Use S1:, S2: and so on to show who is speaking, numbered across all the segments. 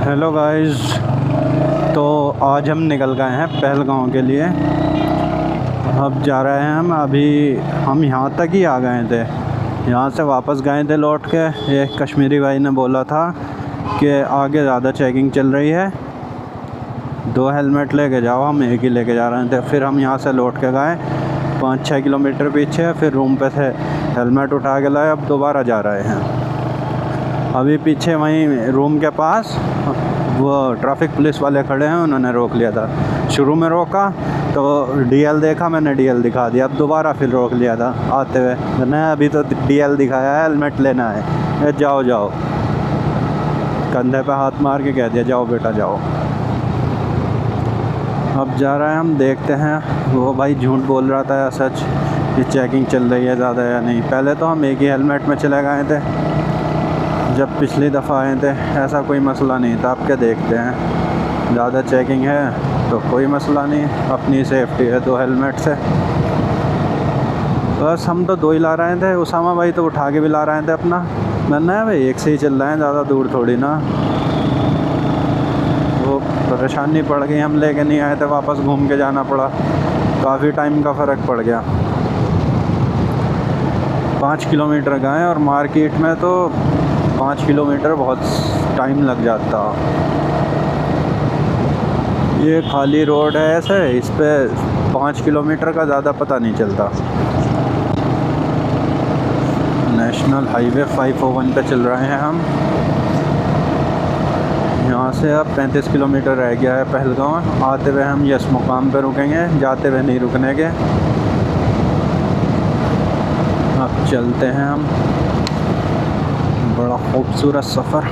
S1: Hello guys, तो आज हम निकल गए हैं पहलगांव के लिए। अब जा रहे हैं हम यहाँ तक ही आ गए थे, यहाँ से वापस गए थे लौट के। एक कश्मीरी भाई ने बोला था कि आगे ज़्यादा चेकिंग चल रही है, 2 हेलमेट लेके जाओ। हम एक ही लेके जा रहे थे। फिर हम यहाँ से लौट के गए 5-6 किलोमीटर पीछे, फिर रूम पे से हेलमेट उठा के लाए। अब दोबारा जा रहे हैं। अभी पीछे वहीं रूम के पास वो ट्रैफिक पुलिस वाले खड़े हैं, उन्होंने रोक लिया था। शुरू में रोका तो डीएल देखा, मैंने डीएल दिखा दिया। अब दोबारा फिर रोक लिया था आते हुए, मैंने अभी तो डीएल दिखाया है, हेलमेट लेना है। ये जाओ जाओ, कंधे पे हाथ मार के कह दिया जाओ बेटा जाओ। अब जा रहे हैं हम, देखते हैं। वो भाई झूठ बोल रहा था या सच कि चेकिंग चल रही है ज़्यादा या नहीं। पहले तो हम एक ही हेलमेट में चले गए थे जब पिछली दफ़ा आए थे, ऐसा कोई मसला नहीं था। अब क्या देखते हैं, ज़्यादा चेकिंग है तो कोई मसला नहीं, अपनी सेफ्टी है 2 हेलमेट से। बस हम तो 2 ही ला रहे थे, उसामा भाई तो उठा के भी ला रहे थे अपना। मैंने भाई एक से ही चल रहे हैं, ज़्यादा दूर थोड़ी ना। वो परेशानी पड़ गई, हम लेके नहीं आए थे, वापस घूम के जाना पड़ा। काफ़ी टाइम का फ़र्क पड़ गया। 5 किलोमीटर गए और मार्केट में तो 5 किलोमीटर बहुत टाइम लग जाता। ये खाली रोड है ऐसे, इस पे 5 किलोमीटर का ज़्यादा पता नहीं चलता। नेशनल हाईवे 501 पे चल रहे हैं हम। यहाँ से अब 35 किलोमीटर रह गया है पहलगाम। आते हुए हम यस मुकाम पे रुकेंगे, जाते हुए नहीं रुकने के। अब चलते हैं हम। बड़ा खूबसूरत सफ़र।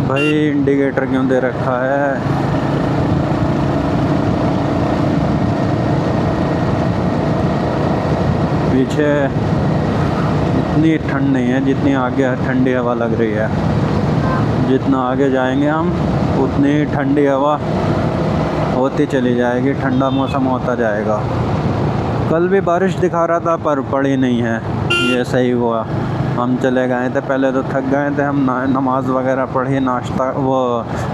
S1: भाई इंडिकेटर क्यों दे रखा है? पीछे इतनी ठंड नहीं है जितनी आगे ठंडी हवा लग रही है। जितना आगे जाएंगे हम उतनी ठंडी हवा होती चली जाएगी, ठंडा मौसम होता जाएगा। कल भी बारिश दिखा रहा था पर पड़ी नहीं है, ये सही हुआ। हम चले गए थे, पहले तो थक गए थे हम। नमाज वगैरह पढ़ी, नाश्ता वो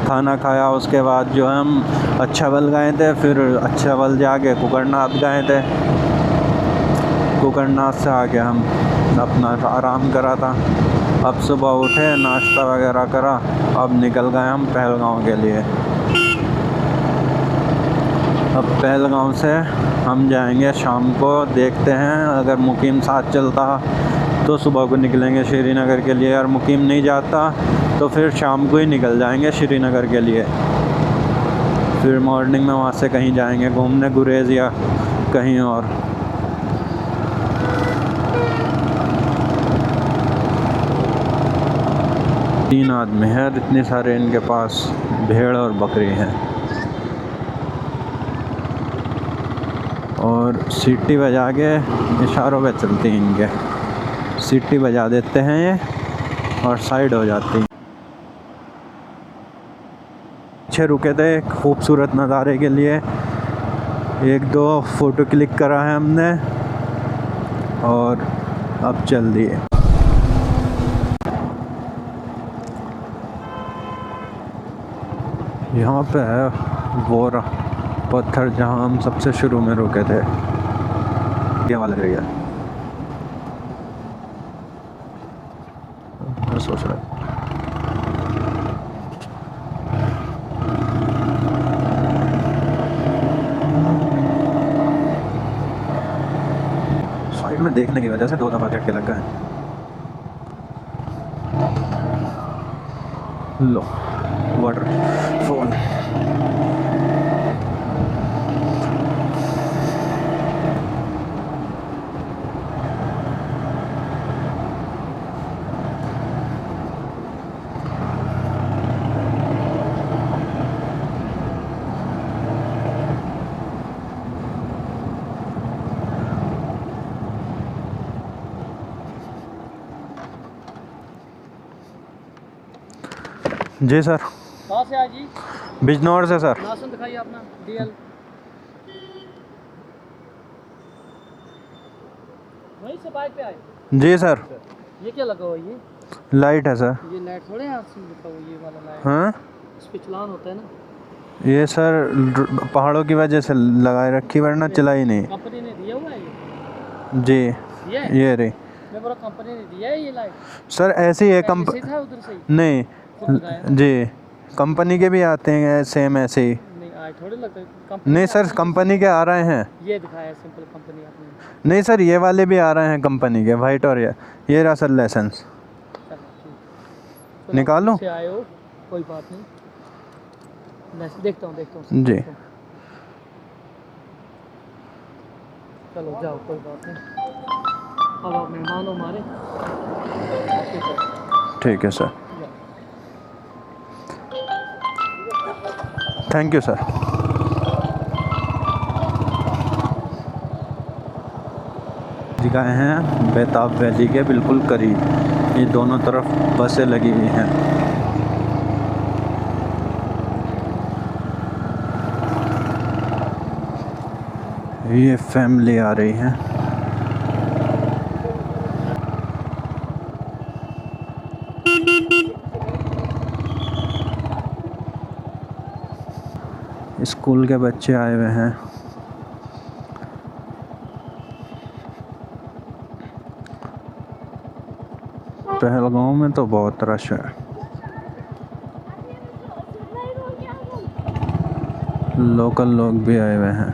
S1: खाना खाया, उसके बाद जो हम अच्छाबल गए थे। फिर अच्छाबल जाके कुकरनाथ गए थे। कुकरनाथ से आके हम अपना आराम करा था। अब सुबह उठे, नाश्ता वगैरह करा, अब निकल गए हम पहलगाम के लिए। अब पहलगाम से हम जाएंगे शाम को, देखते हैं अगर मुकीम साथ चलता तो सुबह को निकलेंगे श्रीनगर के लिए, और मुकीम नहीं जाता तो फिर शाम को ही निकल जाएंगे श्रीनगर के लिए। फिर मॉर्निंग में वहाँ से कहीं जाएंगे घूमने, गुरेज या कहीं और। तीन आदमी हैं, इतने सारे इनके पास भेड़ और बकरी हैं। और सीटी बजा के इशारों पे चलती हैं इनके। सीटी बजा देते हैं ये और साइड हो जाती हैं। पीछे रुके थे खूबसूरत नज़ारे के लिए, 1-2 फ़ोटो क्लिक करा है हमने और अब चल दिए। यहाँ पे है वो पत्थर जहाँ हम सबसे शुरू में रुके थे। ये वाला एरिया मैं सोच रहा साइड में देखने की वजह से 2 दफा झटके लग गए। लो वाटरफॉल। जी सर।
S2: कहाँ से आज जी?
S1: बिजनौर से सर।
S2: नासंत दिखाइए अपना DL। वहीं से बाइक पे आए?
S1: जी सर।
S2: ये क्या लगा हुआ ये?
S1: लाइट है सर।
S2: ये लाइट थोड़े यहाँ से लिखा हुआ ये वाला लाइट।
S1: हाँ
S2: इस पे चलान होता है ना।
S1: ये सर पहाड़ों की वजह से लगाए रखी वरना चला ही नहीं।
S2: कंपनी ने दिया हुआ है ये?
S1: जी ये रही।
S2: मैं बोला कंपनी ने दिया है ये लाइट?
S1: सर ऐसी है
S2: पहले से था उधर से ही?
S1: नहीं जी कंपनी के भी आते हैं सेम ऐसे ही।
S2: नहीं आज थोड़े लगता है कंपनी।
S1: नहीं सर कंपनी के आ रहे हैं।
S2: ये दिखाया सिंपल कंपनी आपने।
S1: नहीं सर ये वाले भी आ रहे हैं कंपनी के वाइट और ये रहा सर लाइसेंस। निकाल लो।
S2: से आए हो कोई बात नहीं, मैं देखता हूँ
S1: जी।
S2: चलो जाओ कोई बात नहीं, अब आप मेहमान हो हमारे।
S1: ठीक है सर। Thank you sir. गए हैं बेताब वैली के बिल्कुल करीब। ये दोनों तरफ बसें लगी हुई हैं। ये फैमिली आ रही है। स्कूल के बच्चे आए हुए हैं। पहलगांव में तो बहुत रश है। लोकल लोग भी आए हुए हैं।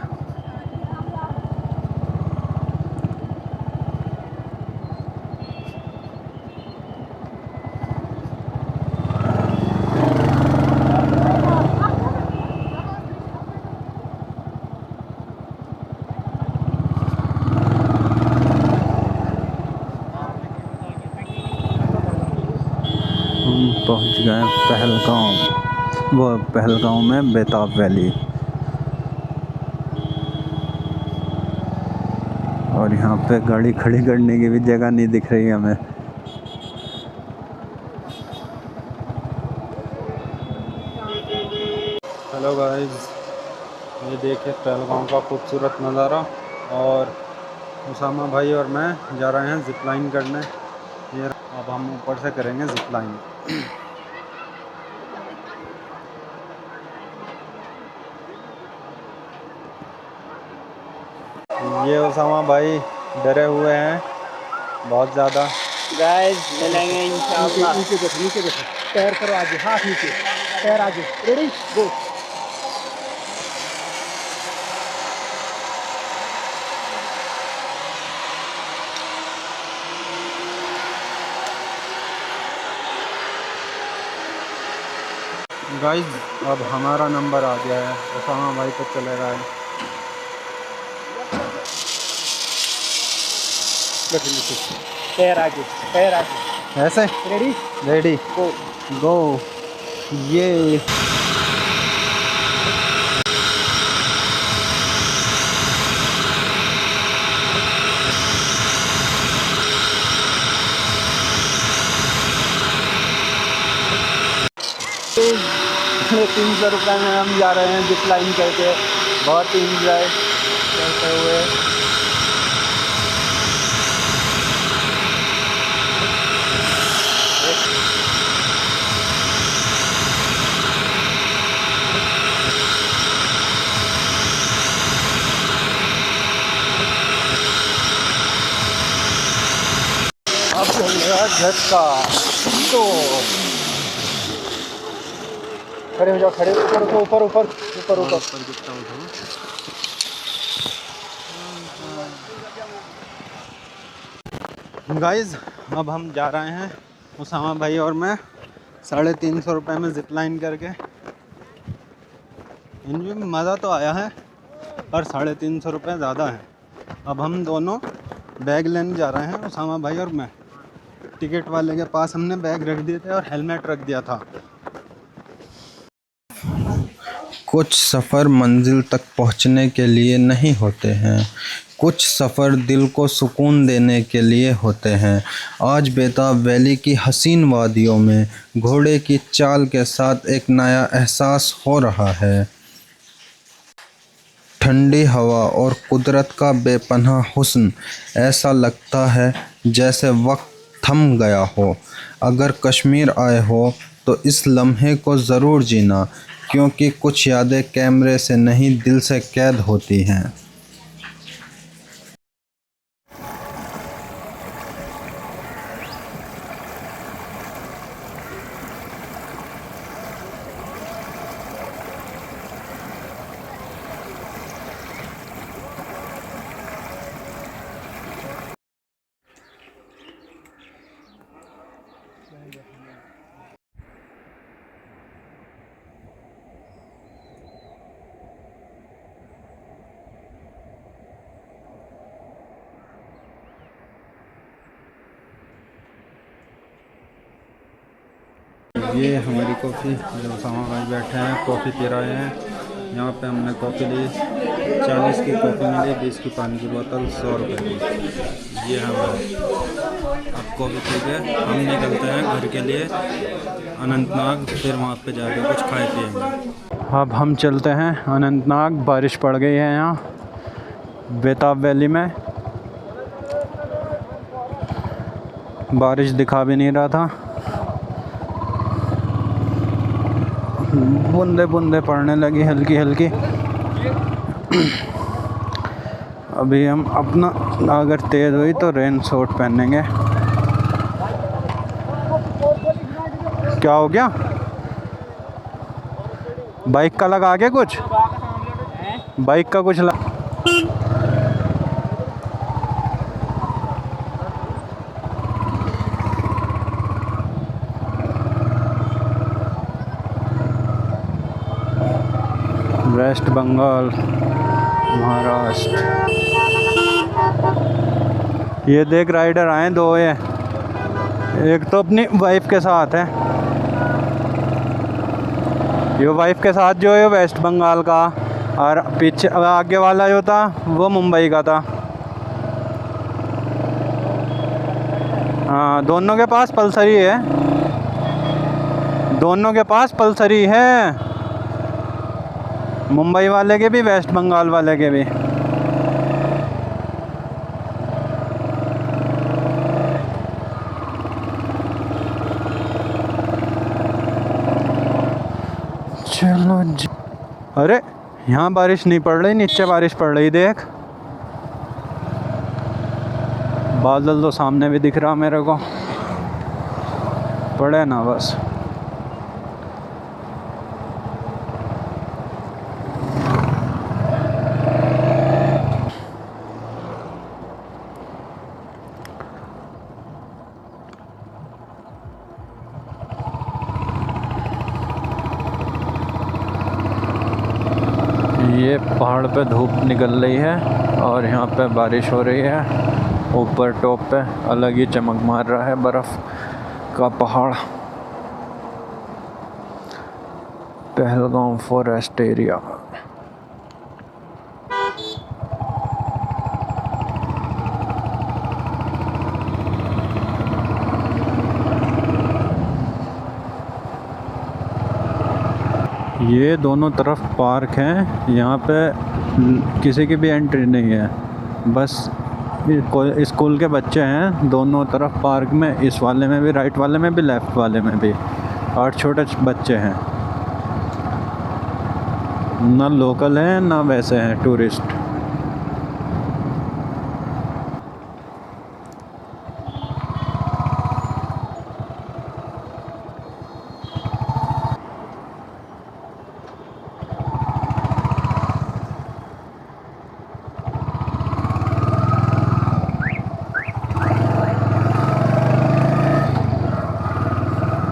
S1: पहुंच गए पहलगांव। वो पहलगांव में बेताब वैली। और यहाँ पे गाड़ी खड़ी करने की भी जगह नहीं दिख रही हमें। हेलो गाइस, ये देखिए पहलगांव का खूबसूरत नज़ारा। और उसामा भाई और मैं जा रहे हैं जिप लाइन करने। ये अब हम ऊपर से करेंगे जिप लाइन। ये उसामा भाई डरे हुए हैं बहुत ज़्यादा।
S2: गाइस मिलेंगे इंशाल्लाह। नीचे देखो पैर करो आगे, हाथ नीचे, पैर आगे, रेडी गो।
S1: गाइस अब हमारा नंबर आ गया है। उसामा भाई तो चले गए।
S2: पैर आगे, पैर आगे,
S1: ऐसे
S2: रेडी
S1: रेडी
S2: गो
S1: गो। ये ₹300 में हम जा रहे हैं जिप लाइन करके। बहुत ही इंजॉय करते हुए। अब चलेगा झटका। तो
S2: खड़े हो जाओ, खड़े ऊपर ऊपर ऊपर ऊपर ऊपर।
S1: गाइस अब हम जा रहे हैं उसामा भाई और मैं ₹350 में जिप लाइन करके। इनमें मज़ा तो आया है पर ₹350 ज़्यादा है। अब हम दोनों बैग लेने जा रहे हैं, उसामा भाई और मैं। टिकट वाले के पास हमने बैग रख दिए थे और हेलमेट रख दिया था। कुछ सफ़र मंजिल तक पहुंचने के लिए नहीं होते हैं, कुछ सफ़र दिल को सुकून देने के लिए होते हैं। आज बेताब वैली की हसीन वादियों में घोड़े की चाल के साथ एक नया एहसास हो रहा है।
S3: ठंडी हवा और कुदरत का बेपनाह हुस्न, ऐसा लगता है जैसे वक्त थम गया हो। अगर कश्मीर आए हो तो इस लम्हे को ज़रूर जीना, क्योंकि कुछ यादें कैमरे से नहीं दिल से कैद होती हैं।
S1: ये हमारी कॉफ़ी, जो सामा भाई बैठे हैं कॉफ़ी पी रहे हैं। यहाँ पे हमने कॉफ़ी ली, 40 की कॉफ़ी मिली, 20 की पानी की बोतल, 100 रुपये की। ये हमारे अब कॉफ़ी पी के हम निकलते हैं घर के लिए अनंतनाग, फिर वहाँ पे जाके कुछ खाए पिएंगे। अब हम चलते हैं अनंतनाग। बारिश पड़ गई है यहाँ बेताब वैली में, बारिश दिखा भी नहीं रहा था, बूंदे बूंदे पड़ने लगी हल्की हल्की। अभी हम अपना अगर तेज़ हुई तो रेन सूट पहनेंगे। क्या हो गया? बाइक का लगा के कुछ, बाइक का कुछ लगा। वेस्ट बंगाल, महाराष्ट्र। ये देख राइडर आए दो, ये एक तो अपनी वाइफ के साथ है, ये वाइफ के साथ जो है वेस्ट बंगाल का, और पीछे आगे वाला जो था वो मुंबई का था। हाँ, दोनों के पास पल्सरी है, दोनों के पास पल्सरी है, मुंबई वाले के भी वेस्ट बंगाल वाले के भी। चलो जी। अरे यहाँ बारिश नहीं पड़ रही, नीचे बारिश पड़ रही, देख बादल तो सामने भी दिख रहा मेरे को, पड़े ना बस। ये पहाड़ पे धूप निकल रही है और यहाँ पे बारिश हो रही है। ऊपर टॉप पे अलग ही चमक मार रहा है बर्फ़ का पहाड़। Pahalgam forest area. ये दोनों तरफ पार्क हैं, यहाँ पे किसी की भी एंट्री नहीं है, बस स्कूल के बच्चे हैं दोनों तरफ पार्क में, इस वाले में भी, राइट वाले में भी, लेफ़्ट वाले में भी, और छोटे बच्चे हैं। ना लोकल हैं ना वैसे हैं टूरिस्ट।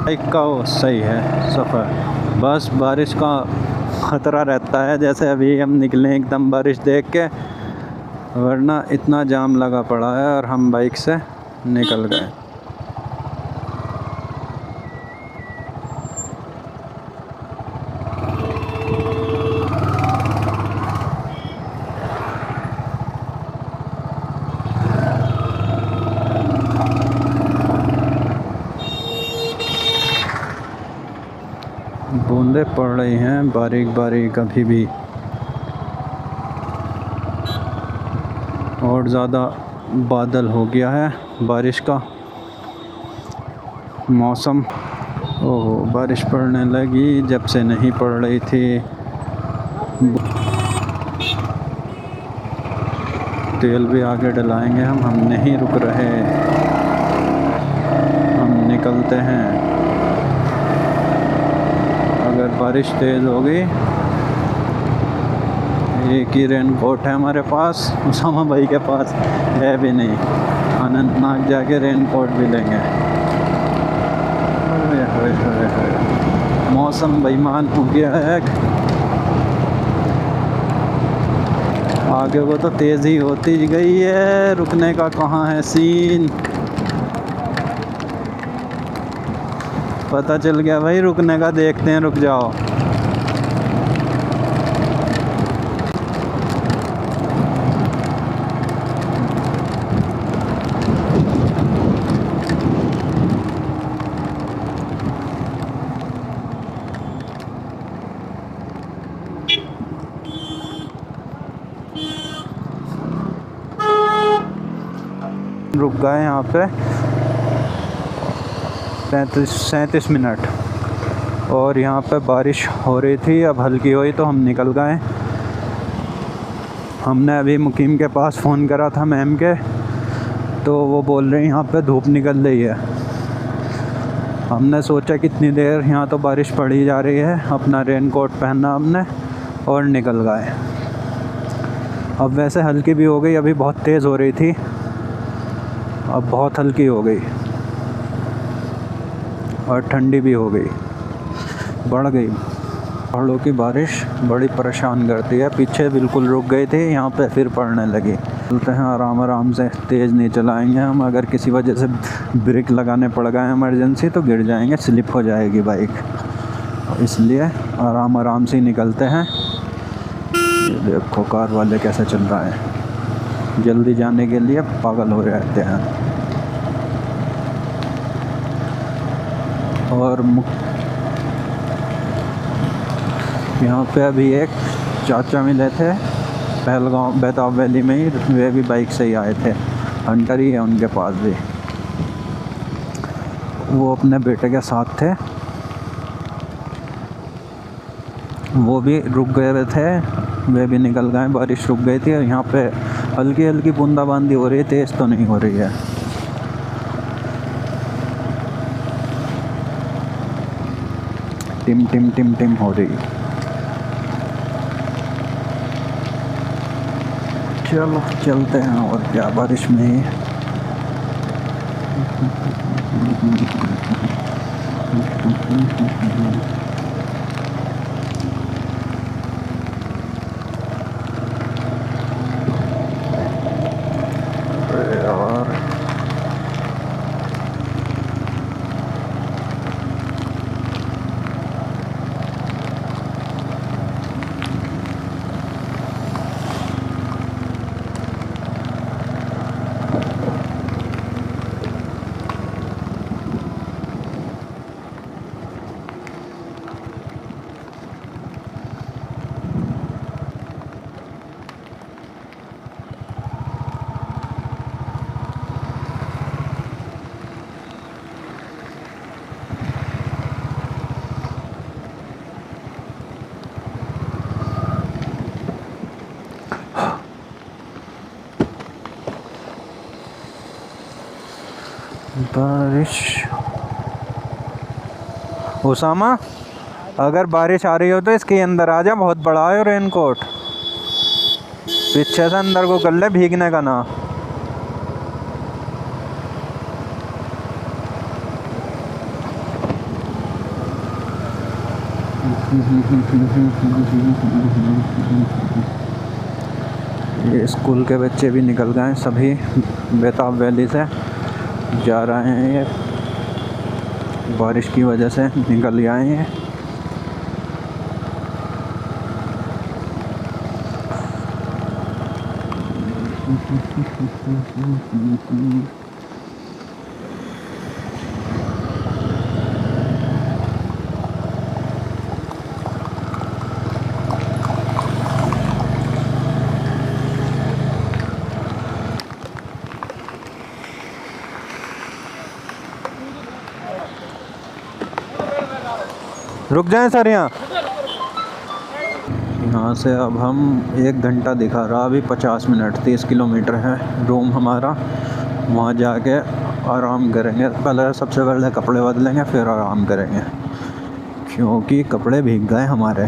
S1: बाइक का वो सही है सफ़र, बस बारिश का ख़तरा रहता है। जैसे अभी हम निकले एकदम बारिश देख के, वरना इतना जाम लगा पड़ा है और हम बाइक से निकल गए। बूंदें पड़ रही हैं बारीक बारीक अभी भी। और ज़्यादा बादल हो गया है, बारिश का मौसम। ओहो, बारिश पड़ने लगी, जब से नहीं पड़ रही थी। तेल भी आगे डलाएंगे हम नहीं रुक रहे, हम निकलते हैं। अगर बारिश तेज़ हो गई, एक ही रेन कोट है हमारे पास, उसामा भाई के पास है भी नहीं। अनंतनाग जाके रेन कोट भी लेंगे। मौसम बेईमान हो गया है। आगे वो तो तेज़ ही होती गई है, रुकने का कहाँ है सीन। पता चल गया भाई, रुकने का देखते हैं, रुक जाओ। रुक गए यहाँ पे 37 मिनट, और यहाँ पे बारिश हो रही थी। अब हल्की हुई तो हम निकल गए। हमने अभी मुकीम के पास फ़ोन करा था मैम के, तो वो बोल रहे हैं यहाँ पे धूप निकल रही है। हमने सोचा कितनी देर, यहाँ तो बारिश पड़ी जा रही है। अपना रेन कोट पहना हमने और निकल गए। अब वैसे हल्की भी हो गई, अभी बहुत तेज़ हो रही थी, अब बहुत हल्की हो गई और ठंडी भी हो गई, बढ़ गई। पहाड़ों की बारिश बड़ी परेशान करती है। पीछे बिल्कुल रुक गए थे, यहाँ पे फिर पड़ने लगी। चलते हैं आराम आराम से, तेज़ नहीं चलाएंगे हम। अगर किसी वजह से ब्रेक लगाने पड़ गए इमरजेंसी तो गिर जाएंगे, स्लिप हो जाएगी बाइक, इसलिए आराम आराम से निकलते हैं। ये देखो कार वाले कैसे चल रहा है, जल्दी जाने के लिए पागल हो रहते हैं। और यहाँ पे अभी एक चाचा मिले थे पहलगांव बेताब वैली में ही, वे भी बाइक से ही आए थे। हंटर ही है उनके पास भी, वो अपने बेटे के साथ थे। वो भी रुक गए थे, वे भी निकल गए। बारिश रुक गई थी और यहाँ पे हल्की हल्की बूंदाबांदी हो रही है, तेज़ तो नहीं हो रही है। टिम टिम टिम टिम हो रही। चलो चलते हैं, और क्या, बारिश में ही। बारिश। उसामा, अगर बारिश आ रही हो तो इसके अंदर आ जा, बहुत बड़ा है रेन कोट। पीछे से अंदर को कर ले, भीगने का ना। ये स्कूल के बच्चे भी निकल गए, सभी बेताब वैली से जा रहे हैं। ये बारिश की वजह से निकल आए हैं। रुक जाएं सर यहाँ से अब हम 1 घंटा दिखा रहा, अभी 50 मिनट, 30 किलोमीटर है रूम हमारा। वहाँ जाके आराम करेंगे, पहले सबसे पहले कपड़े बदलेंगे फिर आराम करेंगे, क्योंकि कपड़े भीग गए हमारे।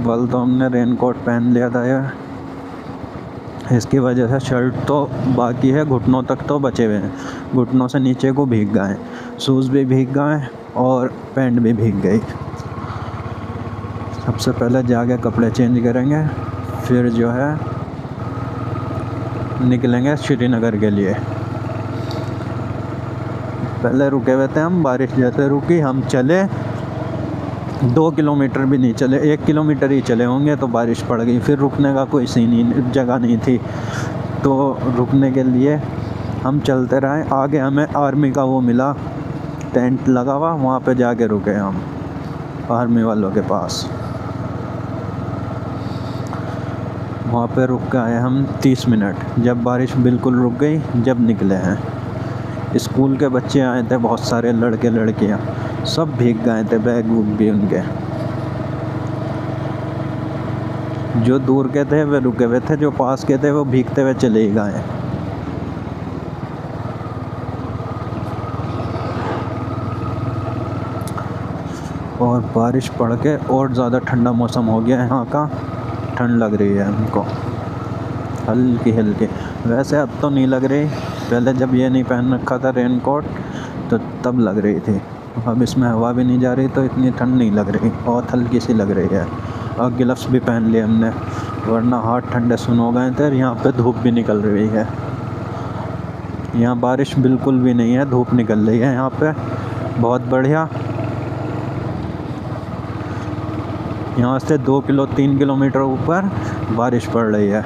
S1: कल तो हमने रेनकोट पहन लिया था यार, इसकी वजह से शर्ट तो बाकी है, घुटनों तक तो बचे हुए हैं, घुटनों से नीचे को भीग गए, शूज़ भी भीग गए और पैंट भी भीग गई। सबसे पहले जाके कपड़े चेंज करेंगे, फिर जो है निकलेंगे श्रीनगर के लिए। पहले रुके हुए थे हम, बारिश जैसे रुकी हम चले, 2 किलोमीटर भी नहीं चले, 1 किलोमीटर ही चले होंगे तो बारिश पड़ गई। फिर रुकने का कोई सीन ही, जगह नहीं थी, तो रुकने के लिए हम चलते रहे। आगे हमें आर्मी का वो मिला, टेंट लगा हुआ, वहाँ पे जाके रुके हम आर्मी वालों के पास। वहाँ पे रुक के आए हम 30 मिनट, जब बारिश बिल्कुल रुक गई, जब निकले हैं। स्कूल के बच्चे आए थे, बहुत सारे लड़के लड़कियाँ, सब भीग गए थे, बैग वूग भी उनके। जो दूर के थे वे रुके हुए थे, जो पास के थे वो भीगते हुए चले ही गए। और बारिश पड़ के और ज़्यादा ठंडा मौसम हो गया, यहाँ का ठंड लग रही है हमको हल्की हल्की। वैसे अब तो नहीं लग रही, पहले जब ये नहीं पहन रखा था रेनकोट तो तब लग रही थी। अब इसमें हवा भी नहीं जा रही तो इतनी ठंड नहीं लग रही, बहुत हल्की सी लग रही है। और ग्लव्स भी पहन लिए हमने, वरना हाथ ठंडे सुन हो गए थे। यहाँ पे धूप भी निकल रही है, यहाँ बारिश बिल्कुल भी नहीं है, धूप निकल रही है यहाँ पे, बहुत बढ़िया। यहाँ से 3 किलोमीटर ऊपर बारिश पड़ रही है।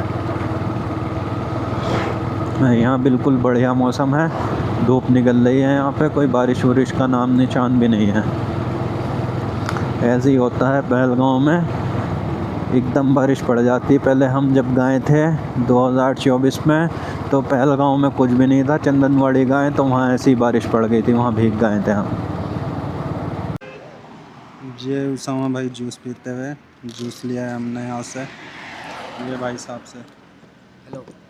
S1: यहाँ बिल्कुल बढ़िया मौसम है, धूप निकल रही है, यहाँ पे कोई बारिश वारिश का नाम निशान भी नहीं है। ऐसे ही होता है पहलगांव में, एकदम बारिश पड़ जाती है। पहले हम जब गए थे 2024 में, तो पहलगांव में कुछ भी नहीं था, चंदनवाड़ी गए तो वहाँ ऐसी ही बारिश पड़ गई थी, वहाँ भीग गए थे हम।
S4: ये उसामा भाई जूस पीते हुए, जूस लिया है हमने यहाँ से, ये भाई साहब से।
S2: हेलो।